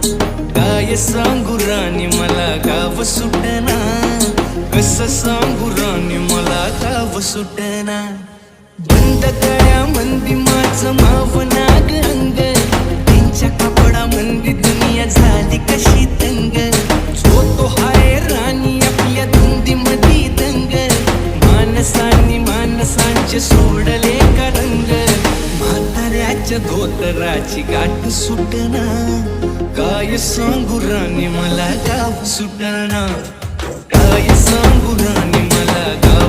काय सांगू राणी मला गाव सुटना, कसं सांगू राणी मला गाव सुटना. बंद गळ्या मंदी माझं मावना गंग, त्यांच्या कपडा मंदी दुनिया झाली कशी तंग. जो तो हाय राणी आपल्या धुंदी मधी दंग, माणसांनी माणसांचे सोडले का रंग. म्हाताऱ्याच्या धोतराची गाठ सुटना, काय सांगू राणी मला गाव सुटना. काय सांगू राणी मला गाव